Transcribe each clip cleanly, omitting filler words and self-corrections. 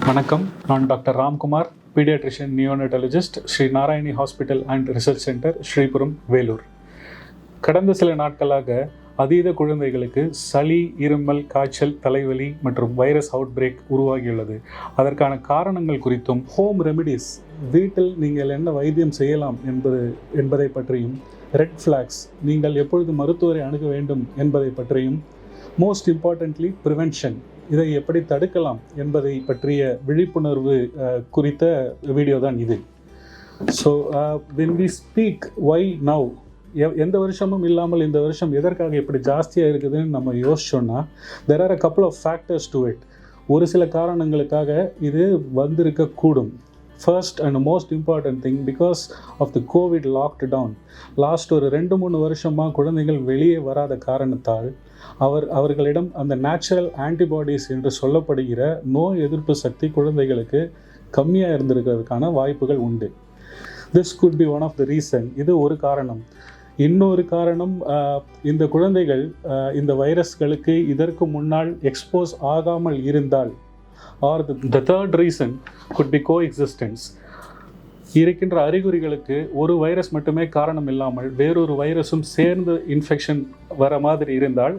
வணக்கம், நான் doctor Ramkumar, paediatrician neonatologist, Sri Narayani hospital and research centre, Sripuram, Vellore. கடந்த சில நாட்களாக அதீத குழந்தைகளுக்கு சளி, இருமல், காய்ச்சல், தலைவலி மற்றும் வைரஸ் அவுட் பிரேக் உருவாகியுள்ளது. அதற்கான காரணங்கள் குறித்தும், ஹோம் ரெமிடிஸ், வீட்டில் நீங்கள் என்ன வைத்தியம் செய்யலாம் என்பதை பற்றியும், ரெட் ஃப்ளாக்ஸ், நீங்கள் எப்பொழுது மருத்துவரை அணுக வேண்டும் என்பதை பற்றியும், மோஸ்ட் இம்பார்ட்டன்ட்லி ப்ரிவென்ஷன், இதை எப்படி தடுக்கலாம் என்பதை பற்றிய விழிப்புணர்வு குறித்த வீடியோ தான் இது. So when we speak why now, எந்த வருஷமும் இல்லாமல் இந்த வருஷம் எதற்காக இப்படி ஜாஸ்தியாக இருக்குதுன்னு நம்ம யோசிச்சோன்னா, there are a couple of factors to it. ஒரு சில காரணங்களுக்காக இது வந்திருக்கக்கூடும். First and most important thing, because of the COVID locked down, last ஒரு 2-3 வருஷமாக குழந்தைகள் வெளியே வராத காரணத்தால் அவர்களிடம் அந்த நேச்சுரல் ஆன்டிபாடிஸ் என்று சொல்லப்படுகிற நோய் எதிர்ப்பு சக்தி குழந்தைகளுக்கு கம்மியாக இருந்திருக்கிறதுக்கான வாய்ப்புகள் உண்டு. This could be one of the reason. இது ஒரு காரணம். இன்னொரு காரணம், இந்த குழந்தைகள் இந்த வைரஸ்களுக்கு இதற்கு முன்னால் எக்ஸ்போஸ் ஆகாமல் இருந்தால், R the third reason could B coexistence. இருக்கின்ற அறிகுறிகளுக்கு ஒரு வைரஸ் மட்டுமே காரணம் இல்லாமல் வேறொரு வைரஸும் சேர்ந்து இன்ஃபெக்ஷன் வர மாதிரி இருந்தால்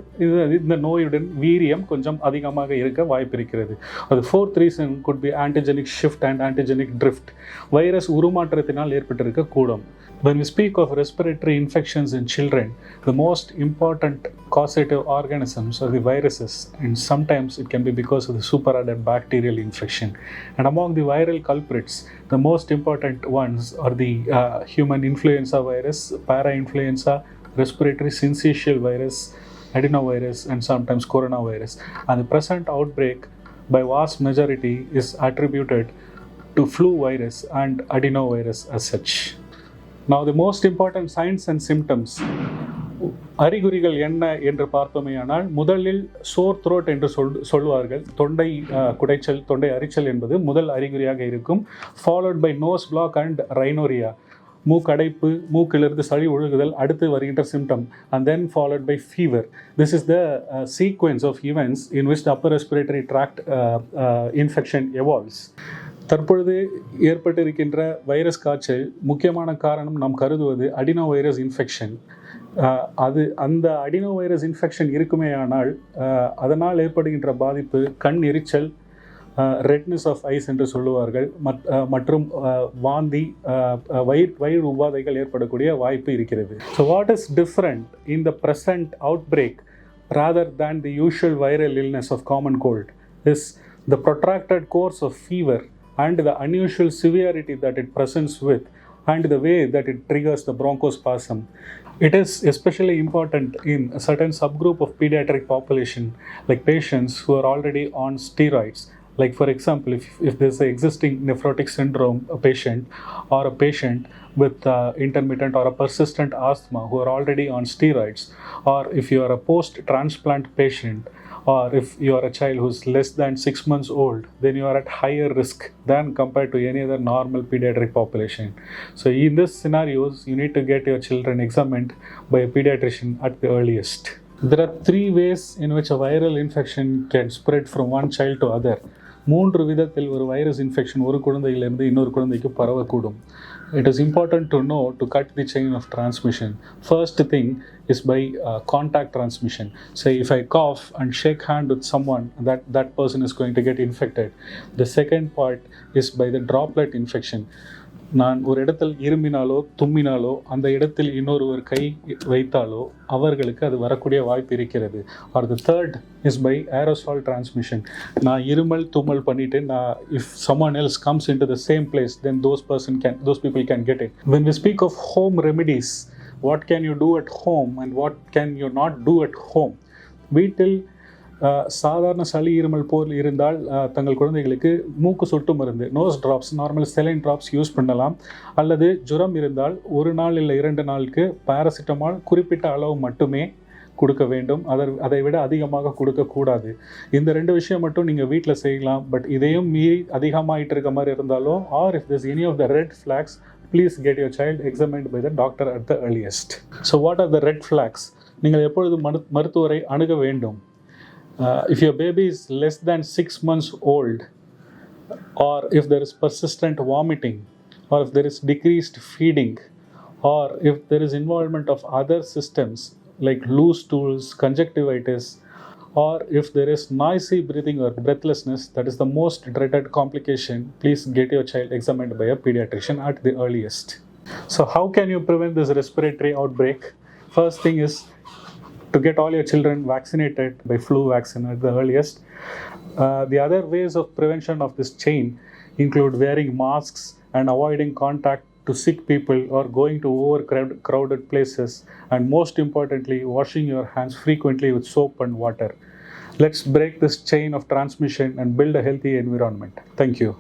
இந்த நோயுடன் வீரியம் கொஞ்சம் அதிகமாக இருக்க வாய்ப்பு இருக்கிறது. அது fourth reason could be antigenic shift and antigenic drift. Virus உருமாற்றத்தினால் ஏற்பட்டிருக்கக்கூடும். When we speak of respiratory infections in children, the most important causative organisms are the viruses, and sometimes it can be because of the superadded bacterial infection. And among the viral culprits, the most important ones are the human influenza virus, parainfluenza, respiratory syncytial virus, adenovirus, and sometimes coronavirus. And the present outbreak by vast majority is attributed to flu virus and adenovirus as such. Now the most important signs and symptoms, அறிகுறிகள் என்ன என்று பார்த்தோமேயானால், முதலில் சோர் throat என்று சொல்வார்கள். தொண்டை குடைச்சல், தொண்டை அரிச்சல் என்பது முதல் அறிகுறியாக இருக்கும். Followed by nose block and rhinorrhoea, மூக்கடைப்பு, மூக்கிலிருந்து சளி ஒழுகுதல் அடுத்து வருகின்ற symptom. And then followed by fever. This is the sequence of events in which the upper respiratory tract infection evolves. தற்பொழுது ஏற்பட்டிருக்கின்ற வைரஸ் காய்ச்சல் முக்கியமான காரணம் நாம் கருதுவது அடினோ வைரஸ் இன்ஃபெக்ஷன். அந்த அடினோ வைரஸ் இன்ஃபெக்ஷன் இருக்குமே ஆனால் அதனால் ஏற்படுகின்ற பாதிப்பு கண் எரிச்சல், ரெட்னஸ் ஆஃப் ஐஸ் என்று சொல்லுவார்கள், மற்றும் வாந்தி, வயிறு உபாதைகள் ஏற்படக்கூடிய வாய்ப்பு இருக்கிறது. So what is different in the present outbreak rather than the usual viral illness of common cold is the protracted course of fever and the unusual severity that it presents with, and the way that it triggers the bronchospasm. It is especially important in a certain subgroup of pediatric population, like patients who are already on steroids. Like for example, if there's an existing nephrotic syndrome a patient, or a patient with intermittent or a persistent asthma who are already on steroids, or if you are a post-transplant patient, or if you are a child who's less than 6 months old, then you are at higher risk than compared to any other normal pediatric population. So in these scenarios, you need to get your children examined by a pediatrician at the earliest. There are 3 ways in which a viral infection can spread from one child to other. 3 விதத்தில் ஒரு virus infection ஒரு குழந்தையிலிருந்து இன்னொரு குழந்தைக்கு பரவக்கூடும். It is important to know to cut the chain of transmission. First thing is by contact transmission. Say if I cough and shake hand with someone, that person is going to get infected. The second part is by the droplet infection. நான் ஒரு இடத்தில் இருமினாலோ தும்மினாலோ அந்த இடத்தில் இன்னொருவர் கை வைத்தாலோ அவர்களுக்கு அது வரக்கூடிய வாய்ப்பு இருக்கிறது. Or the third is by aerosol transmission. நான் இருமல் தும்மல் பண்ணிட்டு if someone else comes into the same place, then those people can get it. When we speak of home remedies, what can you do at home and what can you not do at home? வீட்டில் சாதாரண சளி இருமல் போல் இருந்தால் தங்கள் குழந்தைகளுக்கு மூக்கு சொட்டு மருந்து, nose drops, normal saline drops use பண்ணலாம். அல்லது ஜுரம் இருந்தால் 1 நாள் இல்லை 2 நாளுக்கு பாராசிட்டமால் குறிப்பிட்ட அளவு மட்டுமே கொடுக்க வேண்டும். அதை விட அதிகமாக கொடுக்கக்கூடாது. இந்த 2 விஷயம் மட்டும் நீங்கள் வீட்டில் செய்யலாம். பட் இதையும் மீறி அதிகமாகிட்டு இருக்க மாதிரி இருந்தாலோ, or if there's any of the red flags, please get your child examined by the doctor at the earliest. So what are the red flags? நீங்கள் எப்பொழுது மருத்துவரை அணுக வேண்டும்? If your baby is less than 6 months old, or if there is persistent vomiting, or if there is decreased feeding, or if there is involvement of other systems like loose stools, conjunctivitis, or if there is noisy breathing or breathlessness, that is the most dreaded complication. Please get your child examined by a pediatrician at the earliest. So, how can you prevent this respiratory outbreak? First thing is to get all your children vaccinated by flu vaccine at the earliest. The other ways of prevention of this chain include wearing masks and avoiding contact to sick people or going to overcrowded places, and most importantly, washing your hands frequently with soap and water. Let's break this chain of transmission and build a healthy environment. Thank you.